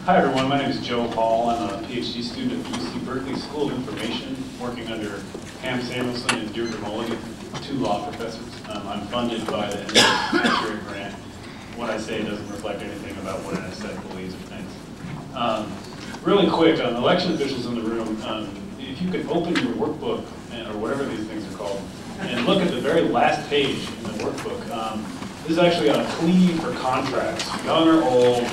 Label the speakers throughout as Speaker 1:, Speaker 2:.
Speaker 1: Hi everyone, my name is Joe Hall. I'm a PhD student at UC Berkeley School of Information, working under Pam Samuelson and Deirdre Mulligan, two law professors. I'm funded by the NSF grant. What I say doesn't reflect anything about what NSF believes or thinks. Really quick, election officials in the room, if you could open your workbook, or whatever these things are called, and look at the very last page in the workbook. This is actually a plea for contracts, young or old,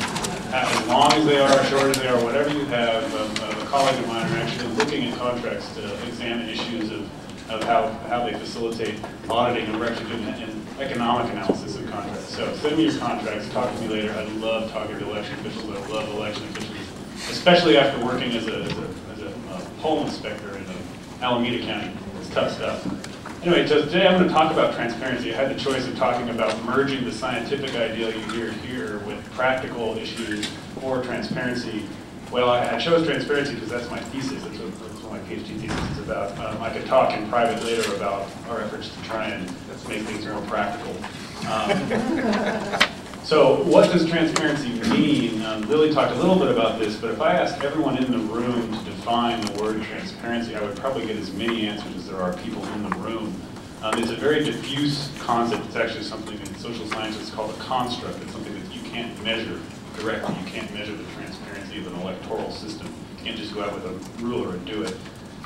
Speaker 1: as long as they are, short as they are, whatever you have. A colleague of mine are actually looking at contracts to examine issues of how they facilitate auditing, and we're actually doing an economic analysis of contracts. So send me your contracts, talk to me later. I love talking to election officials. I love election officials, especially after working as a poll inspector in Alameda County. It's tough stuff. Anyway, so today I'm going to talk about transparency. I had the choice of talking about merging the scientific ideal you hear here with practical issues or transparency. Well, I chose transparency because that's my thesis. That's what my PhD thesis is about. I could talk in private later about our efforts to try and make things more practical. So what does transparency mean? Lily talked a little bit about this, but if I asked everyone in the room to define the word transparency, I would probably get as many answers as there are people in the room. It's a very diffuse concept. It's actually something in social sciences called a construct. It's something that you can't measure directly. You can't measure the transparency of an electoral system. You can't just go out with a ruler and do it.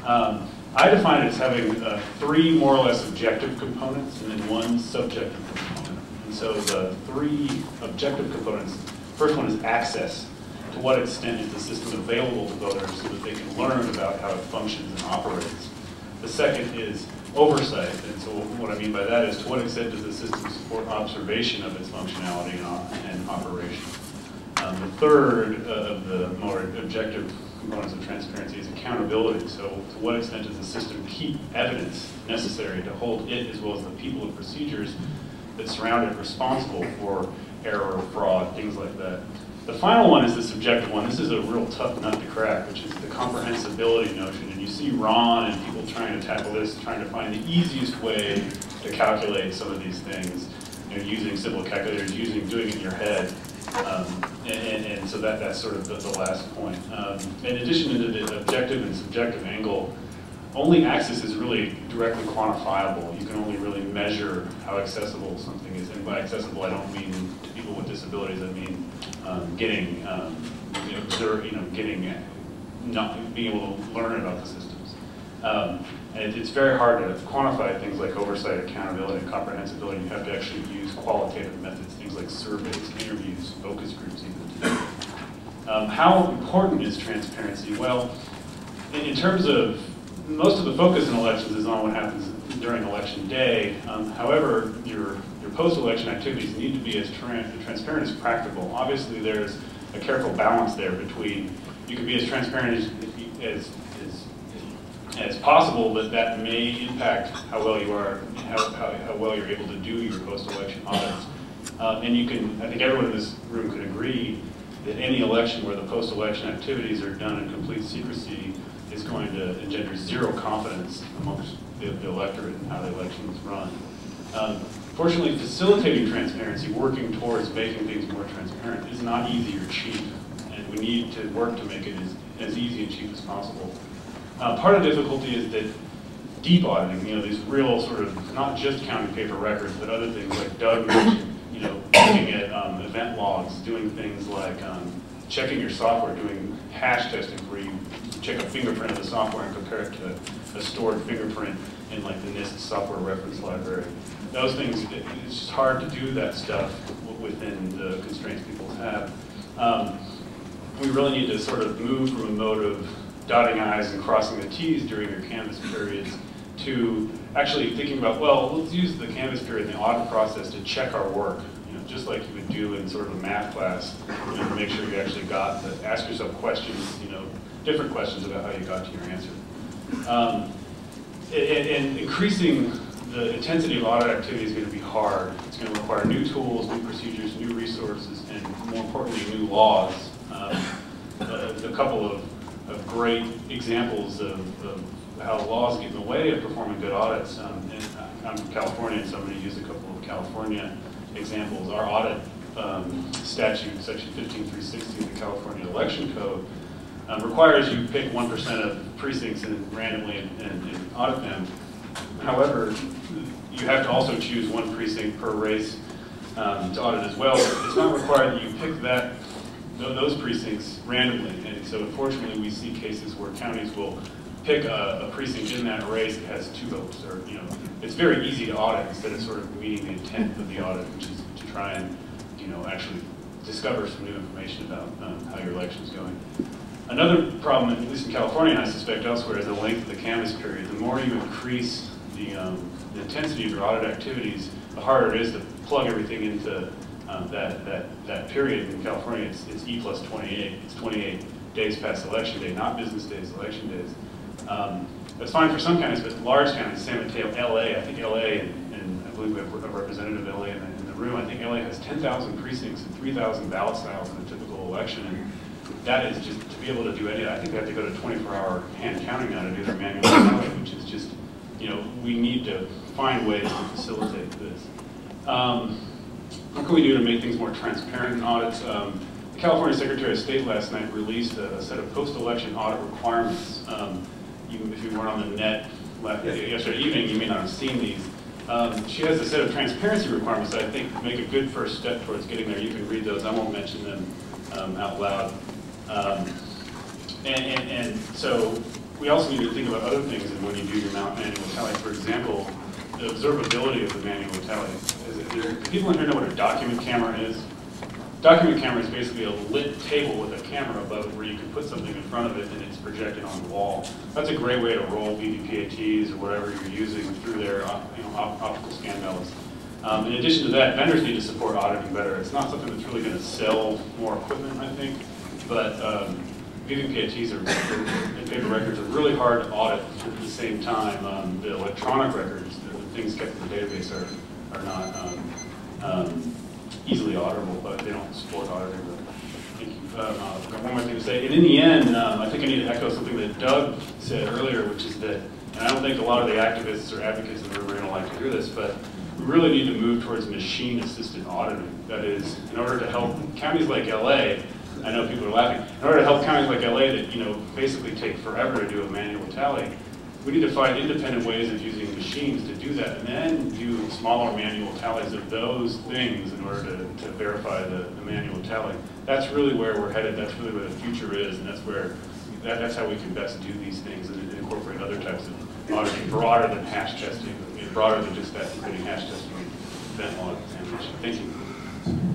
Speaker 1: I define it as having three more or less objective components and then one subjective component. So the three objective components, first one is access. To what extent is the system available to voters so that they can learn about how it functions and operates? The second is oversight, and so what I mean by that is to what extent does the system support observation of its functionality and operation? The third of the more objective components of transparency is accountability. So to what extent does the system keep evidence necessary to hold it as well as the people and procedures that surround it responsible for error, fraud, things like that. The final one is the subjective one. This is a real tough nut to crack, which is the comprehensibility notion. And you see Ron and people trying to tackle this, trying to find the easiest way to calculate some of these things, using simple calculators, doing it in your head. And so that's sort of the last point. In addition to the objective and subjective angle, only access is really directly quantifiable. You can only really measure how accessible something is. And by accessible, I don't mean to people with disabilities. I mean getting, being able to learn about the systems. And it's very hard to quantify things like oversight, accountability, and comprehensibility. You have to actually use qualitative methods, things like surveys, interviews, focus groups even. How important is transparency? Well, in terms of most of the focus in elections is on what happens during election day. However, your post-election activities need to be as transparent as practical. Obviously, there's a careful balance there between you can be as transparent as possible, but that may impact how well you are, how well you're able to do your post-election audits. And you can, I think everyone in this room could agree that any election where the post-election activities are done in complete secrecy is going to engender zero confidence amongst the electorate in how the election is run. Fortunately, facilitating transparency, working towards making things more transparent, is not easy or cheap, and we need to work to make it as easy and cheap as possible. Part of the difficulty is that deep auditing, these real sort of, not just counting paper records, but other things like Doug mentioned, looking at event logs, doing things like checking your software, doing hash testing where you check a fingerprint of the software and compare it to a stored fingerprint in like the NIST software reference library. Those things, it's just hard to do that stuff within the constraints people have. We really need to sort of move from a mode of dotting I's and crossing the T's during your canvas periods to actually thinking about, well, let's use the canvas period and the audit process to check our work, just like you would do in sort of a math class, to make sure you actually ask yourself questions, different questions about how you got to your answer. And increasing the intensity of audit activity is going to be hard. It's going to require new tools, new procedures, new resources, and more importantly, new laws. A couple of great examples of how laws get in the way of performing good audits. And I'm from California, and so I'm going to use a couple of California examples. Our audit statute, section 15360 of the California Election Code, requires you pick 1% of precincts and randomly and audit them. However, you have to also choose one precinct per race to audit as well. It's not required that you pick those precincts randomly. And so unfortunately we see cases where counties will pick a precinct in that race that has 2 votes, or it's very easy to audit instead of sort of meeting the intent of the audit, which is to try and actually discover some new information about how your election is going. Another problem, at least in California, and I suspect elsewhere, is the length of the canvass period. The more you increase the intensity of your audit activities, the harder it is to plug everything into that period. In California, it's E plus 28. It's 28 days past election day, not business days, election days. That's fine for some counties, but large counties, San Mateo, LA, I think LA, and I believe we have a representative of LA in the room, I think LA has 10,000 precincts and 3,000 ballot styles in a typical election. And that is just, to be able to do any, I think they have to go to 24-hour hand counting now to do their manual tally, which is just, we need to find ways to facilitate this. What can we do to make things more transparent in audits? The California Secretary of State last night released a set of post-election audit requirements. If you weren't on the net yesterday evening, you may not have seen these. She has a set of transparency requirements that I think make a good first step towards getting there. You can read those. I won't mention them out loud. And so we also need to think about other things when you do your manual tally. For example, the observability of the manual tally. Do people in here know what a document camera is? Document camera is basically a lit table with a camera above it where you can put something in front of it and it's projected on the wall. That's a great way to roll BBPATs or whatever you're using through their optical scan melons. In addition to that, vendors need to support auditing better. It's not something that's really going to sell more equipment, I think, but BBPATs and paper records are really hard to audit at the same time. The electronic records, the things kept in the database are not easily auditable, but they don't support auditing. Thank you. I've got one more thing to say. And in the end, I think I need to echo something that Doug said earlier, which is that, and I don't think a lot of the activists or advocates in the room are going to like to hear this, but we really need to move towards machine-assisted auditing. That is, in order to help counties like LA, I know people are laughing, in order to help counties like LA that basically take forever to do a manual tally, we need to find independent ways of using machines to do that, and then do smaller manual tallies of those things in order to verify the manual tally. That's really where we're headed. That's really where the future is, and that's how we can best do these things and incorporate other types of auditing, broader than hash testing, broader than just that, including hash testing, event audit examination. Thank you.